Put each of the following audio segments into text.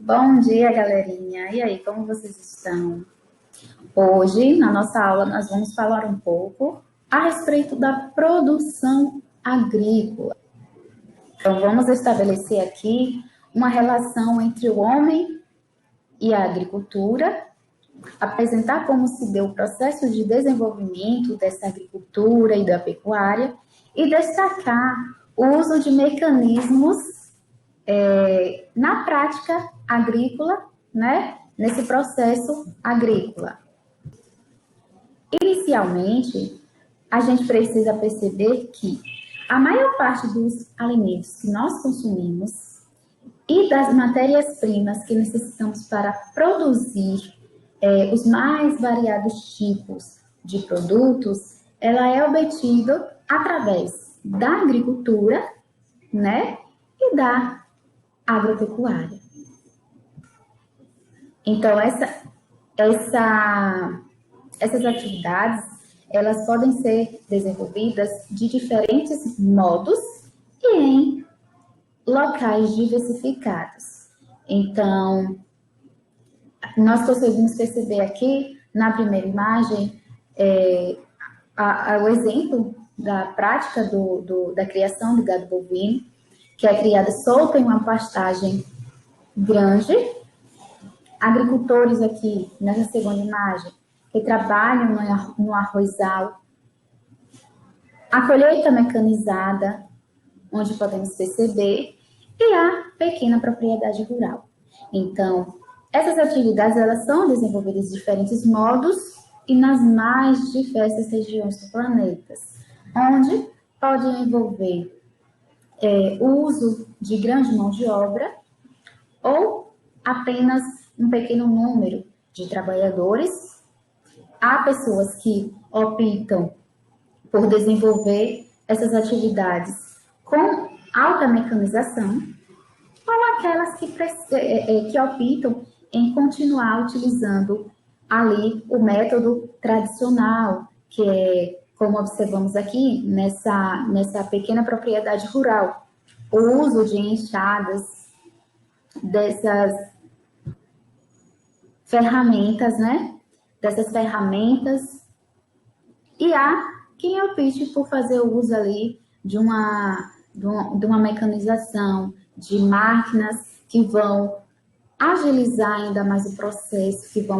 Bom dia, galerinha. E aí, como vocês estão? Hoje, na nossa aula, nós vamos falar um pouco a respeito da produção agrícola. Então, vamos estabelecer aqui uma relação entre o homem e a agricultura, apresentar como se deu o processo de desenvolvimento dessa agricultura e da pecuária e destacar o uso de mecanismos na prática agrícola, né? Nesse processo agrícola. Inicialmente, a gente precisa perceber que a maior parte dos alimentos que nós consumimos e das matérias-primas que necessitamos para produzir os mais variados tipos de produtos, ela é obtida através da agricultura, né, e da agropecuária. Então, essas atividades, elas podem ser desenvolvidas de diferentes modos e em locais diversificados. Então, nós conseguimos perceber aqui, na primeira imagem, o exemplo da prática da criação do gado bovino, que é criada solta em uma pastagem grande. Agricultores aqui, nessa segunda imagem, que trabalham no arrozal. A colheita mecanizada, onde podemos perceber, e a pequena propriedade rural. Então, essas atividades elas são desenvolvidas de diferentes modos e nas mais diversas regiões do planeta, onde podem envolver o uso de grande mão de obra ou apenas um pequeno número de trabalhadores. Há pessoas que optam por desenvolver essas atividades com alta mecanização, ou aquelas que optam em continuar utilizando ali o método tradicional, que é, como observamos aqui, nessa pequena propriedade rural, o uso de enxadas, dessas ferramentas, né? Dessas ferramentas. E há quem opte por fazer o uso ali de uma mecanização, de máquinas que vão agilizar ainda mais o processo, que vão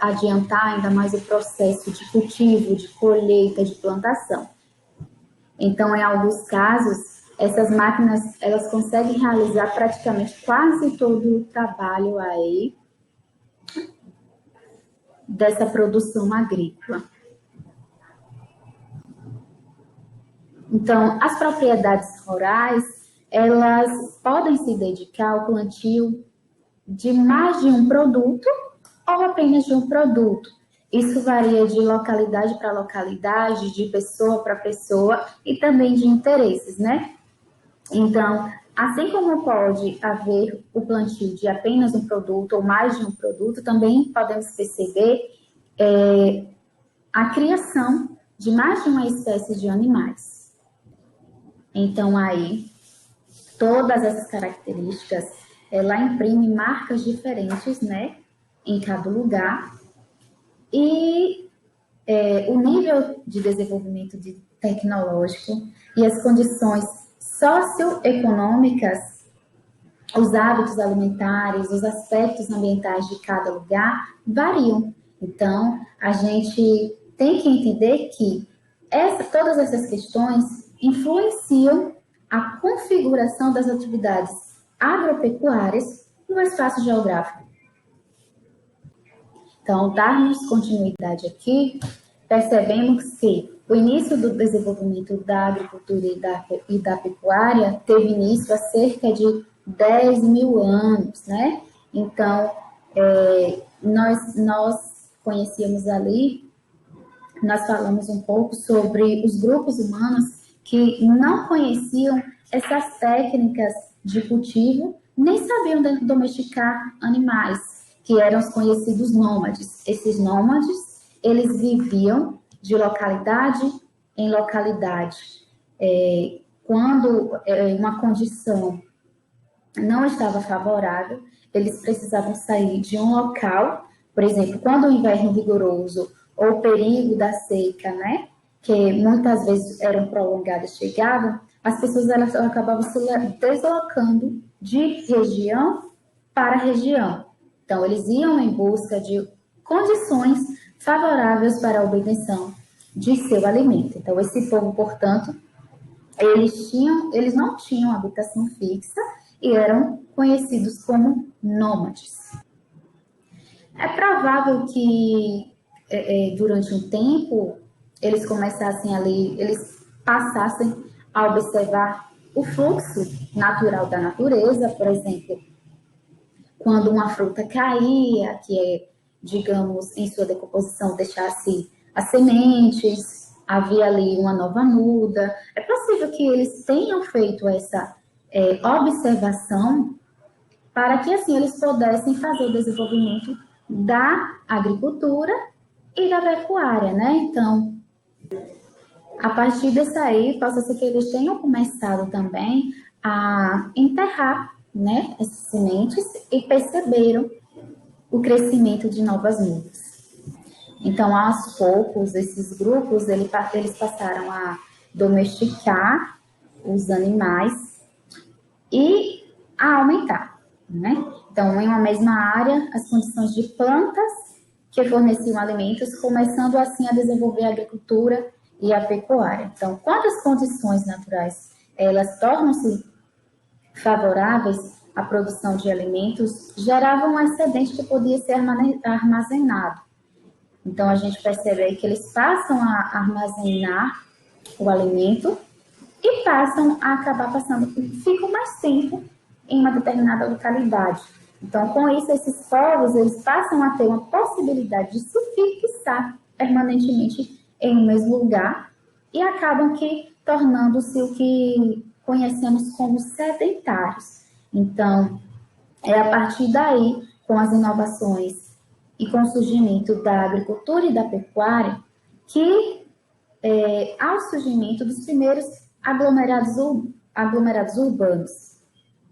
adiantar ainda mais o processo de cultivo, de colheita, de plantação. Então, em alguns casos, essas máquinas, elas conseguem realizar praticamente quase todo o trabalho aí dessa produção agrícola. Então, as propriedades rurais, elas podem se dedicar ao plantio de mais de um produto ou apenas de um produto. Isso varia de localidade para localidade, de pessoa para pessoa e também de interesses, né? Então, assim como pode haver o plantio de apenas um produto ou mais de um produto, também podemos perceber a criação de mais de uma espécie de animais. Então, aí, todas essas características, ela imprime marcas diferentes, né, em cada lugar. E o nível de desenvolvimento tecnológico e as condições socioeconômicas, os hábitos alimentares, os aspectos ambientais de cada lugar variam. Então, a gente tem que entender que todas essas questões influenciam a configuração das atividades agropecuárias no espaço geográfico. Então, darmos continuidade aqui, percebemos que o início do desenvolvimento da agricultura e da pecuária teve início há cerca de 10 mil anos, né? Então, nós conhecíamos ali, nós falamos um pouco sobre os grupos humanos que não conheciam essas técnicas de cultivo, nem sabiam domesticar animais, que eram os conhecidos nômades. Esses nômades, eles viviam de localidade em localidade. Quando uma condição não estava favorável, eles precisavam sair de um local, por exemplo, quando o inverno vigoroso ou o perigo da seca, né, que muitas vezes eram prolongadas, chegavam, as pessoas elas acabavam se deslocando de região para região. Então, eles iam em busca de condições favoráveis para a obtenção de seu alimento. Então, esse povo, portanto, eles não tinham habitação fixa e eram conhecidos como nômades. É provável que durante um tempo eles começassem ali, eles passassem a observar o fluxo natural da natureza, por exemplo, quando uma fruta caía, que é, digamos, em sua decomposição deixasse as sementes, havia ali uma nova muda. É possível que eles tenham feito essa observação para que assim eles pudessem fazer o desenvolvimento da agricultura e da pecuária, né? Então, a partir disso aí, possa ser que eles tenham começado também a enterrar, né, essas sementes e perceberam o crescimento de novas mudas. Então, aos poucos, esses grupos, eles passaram a domesticar os animais e a aumentar, né? Então, em uma mesma área, as condições de plantas que forneciam alimentos, começando assim a desenvolver a agricultura e a pecuária. Então, quando as condições naturais elas tornam-se favoráveis à produção de alimentos, geravam um excedente que podia ser armazenado. Então, a gente percebe aí que eles passam a armazenar o alimento e passam a acabar ficam mais tempo em uma determinada localidade. Então, com isso, esses povos, eles passam a ter uma possibilidade de se fixar permanentemente em um mesmo lugar e acabam que tornando-se o que conhecemos como sedentários. Então, é a partir daí, com as inovações e com o surgimento da agricultura e da pecuária, que há o surgimento dos primeiros aglomerados urbanos,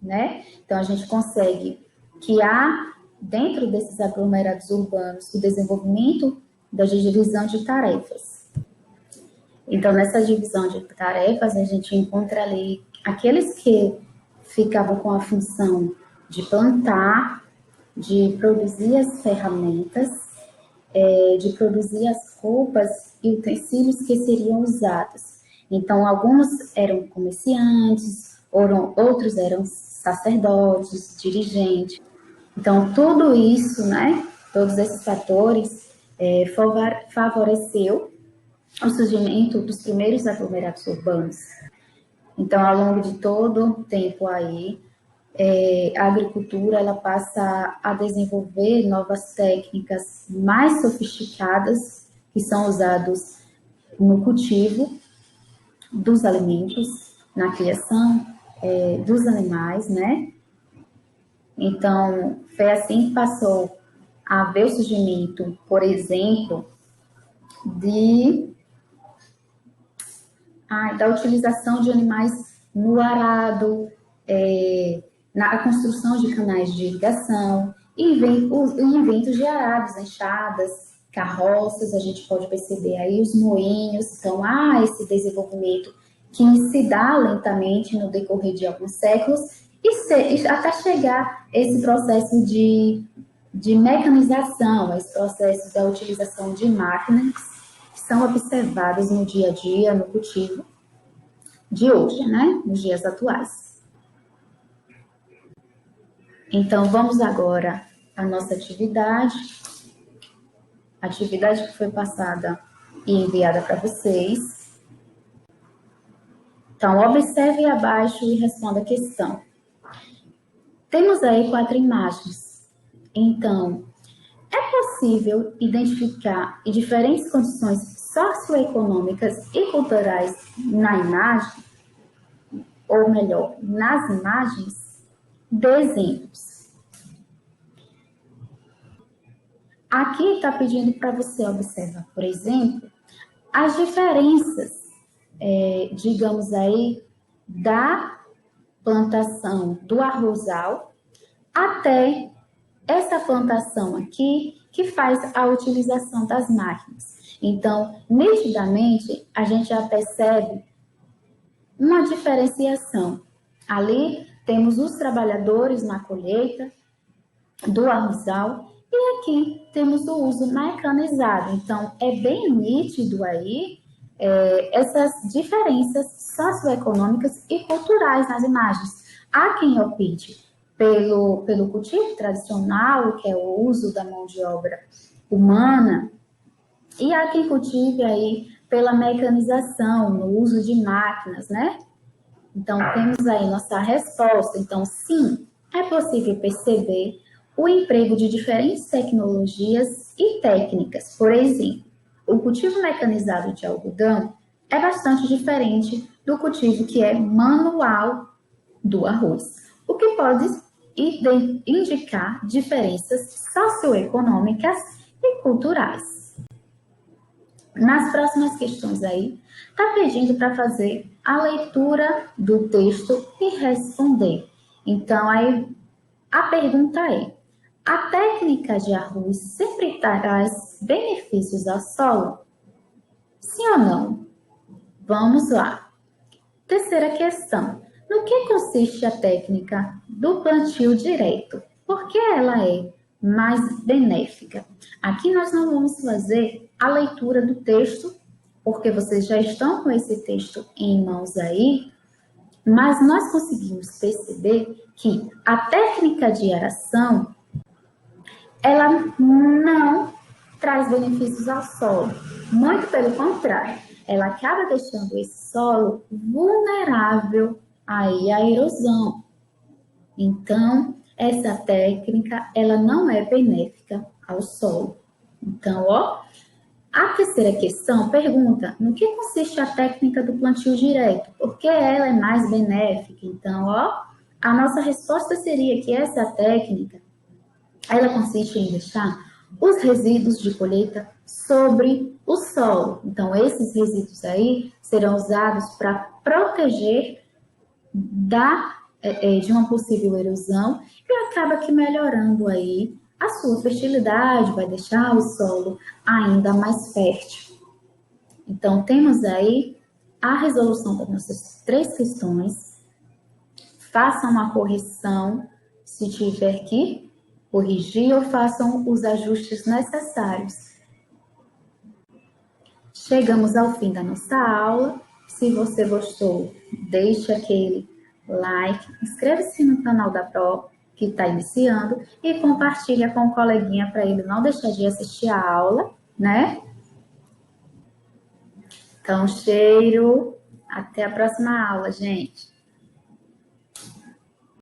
né? Então, a gente consegue que há, dentro desses aglomerados urbanos, o desenvolvimento da divisão de tarefas. Então, nessa divisão de tarefas, a gente encontra ali aqueles que ficavam com a função de plantar, de produzir as ferramentas, de produzir as roupas e utensílios que seriam usados. Então, alguns eram comerciantes, outros eram sacerdotes, dirigentes. Então, tudo isso, né, todos esses fatores favoreceu o surgimento dos primeiros aglomerados urbanos. Então, ao longo de todo o tempo aí, a agricultura ela passa a desenvolver novas técnicas mais sofisticadas que são usadas no cultivo dos alimentos, na criação dos animais, né? Então, foi assim que passou a haver o surgimento, por exemplo, da utilização de animais no arado, na construção de canais de irrigação, e inventos de arados, enxadas, carroças, a gente pode perceber aí os moinhos. Então, há esse desenvolvimento que se dá lentamente no decorrer de alguns séculos, e até chegar esse processo de mecanização, esse processo da utilização de máquinas que são observadas no dia a dia, no cultivo de hoje, né, nos dias atuais. Então, vamos agora à nossa atividade que foi passada e enviada para vocês. Então, observe abaixo e responda a questão. Temos aí 4 imagens. Então, é possível identificar diferentes condições socioeconômicas e culturais na imagem? Ou melhor, nas imagens? Dê exemplos. Aqui está pedindo para você observar, por exemplo, as diferenças, digamos aí, plantação do arrozal até essa plantação aqui que faz a utilização das máquinas. Então, nitidamente, a gente já percebe uma diferenciação. Ali temos os trabalhadores na colheita do arrozal e aqui temos o uso mecanizado. Então, é bem nítido aí essas diferenças socioeconômicas e culturais nas imagens. Há quem opte pelo cultivo tradicional, que é o uso da mão de obra humana, e há quem cultive aí pela mecanização, no uso de máquinas, né? Então, temos aí nossa resposta. Então, sim, é possível perceber o emprego de diferentes tecnologias e técnicas. Por exemplo, o cultivo mecanizado de algodão é bastante diferente do cultivo que é manual do arroz, o que pode indicar diferenças socioeconômicas e culturais. Nas próximas questões aí, está pedindo para fazer a leitura do texto e responder. Então, aí, a pergunta é: a técnica de arroz sempre traz benefícios ao solo? Sim ou não? Vamos lá. Terceira questão. No que consiste a técnica do plantio direto? Por que ela é mais benéfica? Aqui nós não vamos fazer a leitura do texto, porque vocês já estão com esse texto em mãos aí, mas nós conseguimos perceber que a técnica de aração, ela não traz benefícios ao solo, muito pelo contrário, ela acaba deixando esse solo vulnerável aí à erosão. Então, essa técnica, ela não é benéfica ao solo. Então, ó, a terceira questão pergunta: no que consiste a técnica do plantio direto? Por que ela é mais benéfica? Então, ó, a nossa resposta seria que essa técnica, ela consiste em deixar os resíduos de colheita sobre o solo. Então, esses resíduos aí serão usados para proteger de uma possível erosão e acaba que melhorando aí a sua fertilidade, vai deixar o solo ainda mais fértil. Então, temos aí a resolução das nossas 3 questões. Façam uma correção se tiver que corrigir ou façam os ajustes necessários. Chegamos ao fim da nossa aula. Se você gostou, deixe aquele like, inscreva-se no canal da Pro, que está iniciando, e compartilha com o coleguinha para ele não deixar de assistir a aula, né? Então, cheiro. Até a próxima aula, gente.